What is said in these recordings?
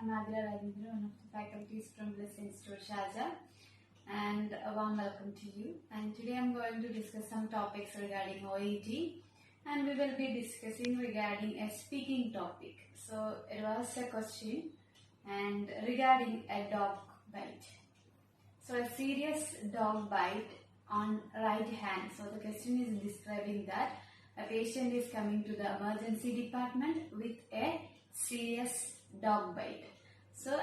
I'm Adila Ravindra, one of the faculties from Bliss Institute, Sharjah, and a warm welcome to you. And today I'm going to discuss some topics regarding OET, and we will be discussing regarding a speaking topic. So it was a question and regarding a dog bite. So a serious dog bite on right hand. So the question is describing that a patient is coming to the emergency department with a serious dog bite. So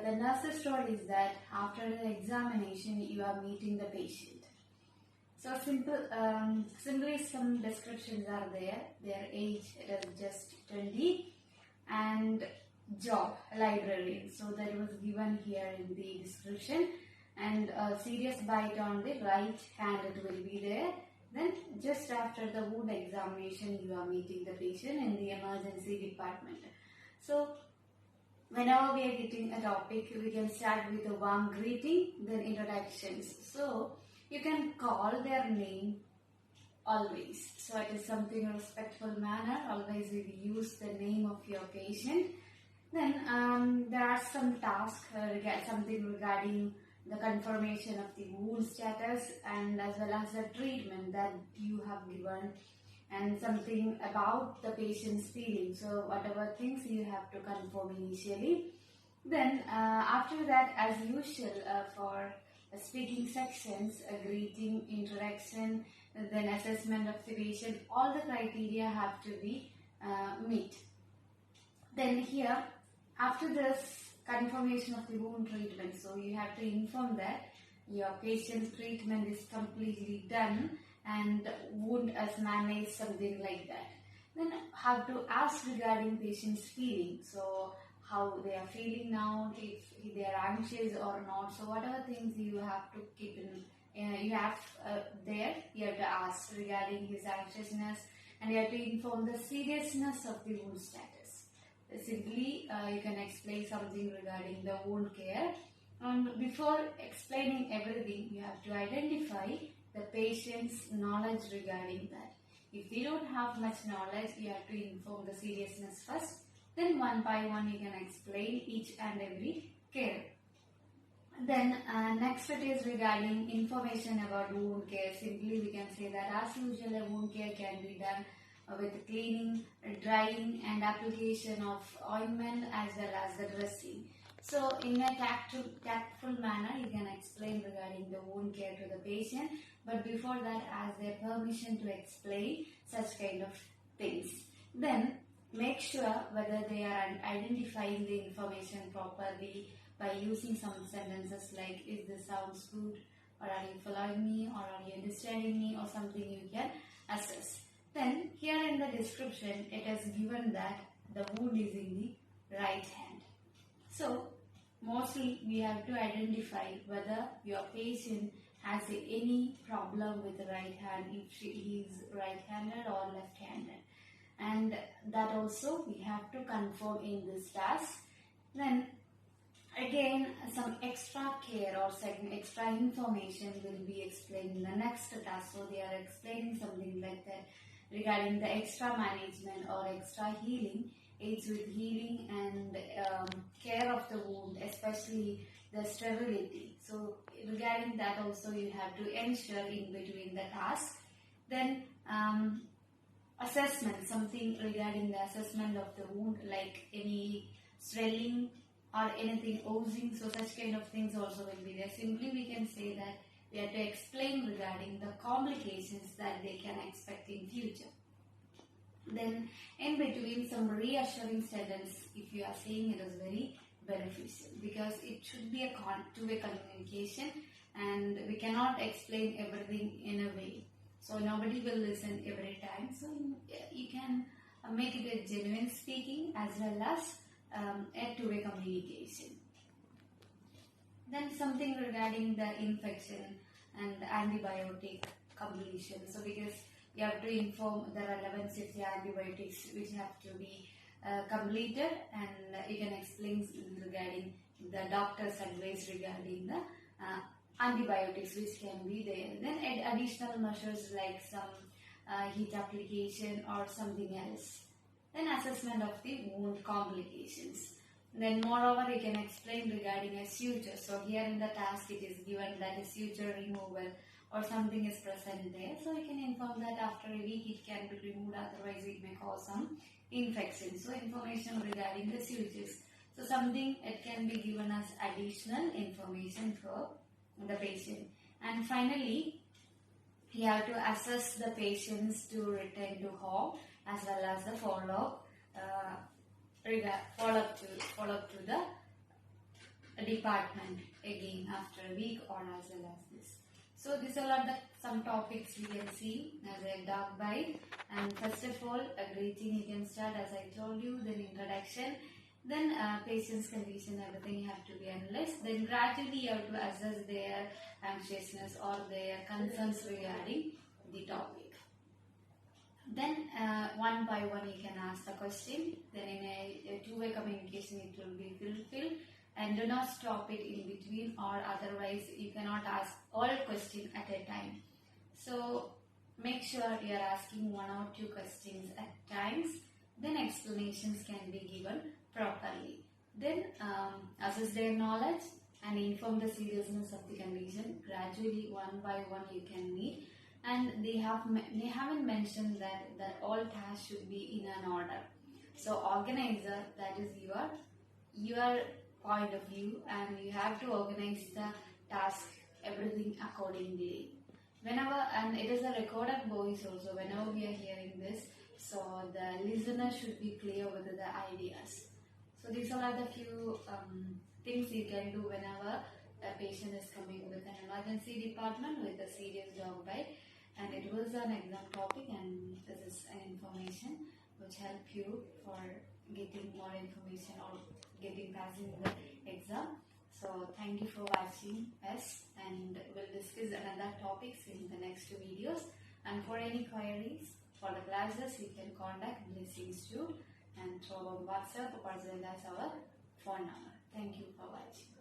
the nurse's role is that after the examination you are meeting the patient. So simply some descriptions are there. Their age is just 20 and job librarian. So that was given here in the description, and a serious bite on the right hand it will be there. Then just after the wound examination you are meeting the patient in the emergency department. So whenever we are getting a topic, we can start with a warm greeting, then introductions. So you can call their name always. So it is something in a respectful manner. Always we use the name of your patient. Then there are some tasks, something regarding the confirmation of the wound status and as well as the treatment that you have given, and something about the patient's feelings. So whatever things you have to confirm initially. Then after that, as usual for speaking sections, a greeting, introduction, then assessment of the patient, all the criteria have to be met. Then here after this confirmation of the wound treatment, so you have to inform that your patient's treatment is completely done and wound is managed, something like that. Then have to ask regarding patient's feeling, so how they are feeling now, if they are anxious or not. So whatever things you have to keep in, you have to ask regarding his anxiousness, and you have to inform the seriousness of the wound status. Simply you can explain something regarding the wound care, and before explaining everything you have to identify the patient's knowledge regarding that. If they don't have much knowledge, you have to inform the seriousness first, then one by one you can explain each and every care. Then next it is regarding information about wound care. Simply we can say that as usual a wound care can be done with cleaning, drying and application of ointment as well as the dressing. So in a tactful manner you can explain regarding the wound care to the patient, but before that ask their permission to explain such kind of things. Then make sure whether they are identifying the information properly by using some sentences like, is this sounds good, or are you following me, or are you understanding me, or something you can assess. Then here in the description it is given that the wound is in the right hand. So mostly we have to identify whether your patient has any problem with the right hand, if he is right-handed or left-handed, and that also we have to confirm in this task. Then again some extra care or extra information will be explained in the next task. So they are explaining something like that regarding the extra management or extra healing, aids with healing and care of the wound, especially the sterility. So regarding that also you have to ensure in between the task. Then assessment, something regarding the assessment of the wound, like any swelling or anything oozing, so such kind of things also will be there. Simply we can say that we have to explain regarding the complications that they can expect in future. Then in between some reassuring sentence, if you are saying, it is very beneficial, because it should be a two-way communication and we cannot explain everything in a way. So nobody will listen every time. So you can make it a genuine speaking as well as a two-way communication. Then something regarding the infection and antibiotic completion. So because you have to inform the relevance of the antibiotics which have to be completed, and you can explain regarding the doctor's advice regarding the antibiotics which can be there. Then additional measures like some heat application or something else. Then assessment of the wound complications. Then moreover, you can explain regarding a suture. So here in the task it is given that a suture removal or something is present there. So you can inform that after a week it can be removed, otherwise it may cause some infection. So information regarding the sutures. So something it can be given as additional information for the patient. And finally, you have to assess the patients to return to home as well as the follow-up to the department again after a week or as well as this. So these all are some topics we can see as a dog bite. And first of all, a greeting you can start as I told you, then introduction, then patient's condition, everything you have to be analyzed. Then gradually you have to assess their anxiousness or their concerns regarding the topic. Then one by one you can ask the question. Then in a two-way communication it will be fulfilled, and do not stop it in between, or otherwise you cannot ask all questions at a time. So make sure you are asking one or two questions at times. Then explanations can be given properly. Then assess their knowledge and inform the seriousness of the condition. Gradually, one by one you can meet. And they haven't mentioned that all tasks should be in an order. So organizer, that is your point of view, and you have to organize the task, everything accordingly. And it is a recorded voice also, whenever we are hearing this, so the listener should be clear with the ideas. So these are the few things you can do whenever a patient is coming with an emergency department with a serious dog bite. And it was an exam topic, and this is an information which help you for getting more information or passing the exam. So thank you for watching us, and we'll discuss another topics in the next videos. And for any queries for the classes, you can contact Bliss Institute and through our WhatsApp or as well as our phone number. Thank you for watching.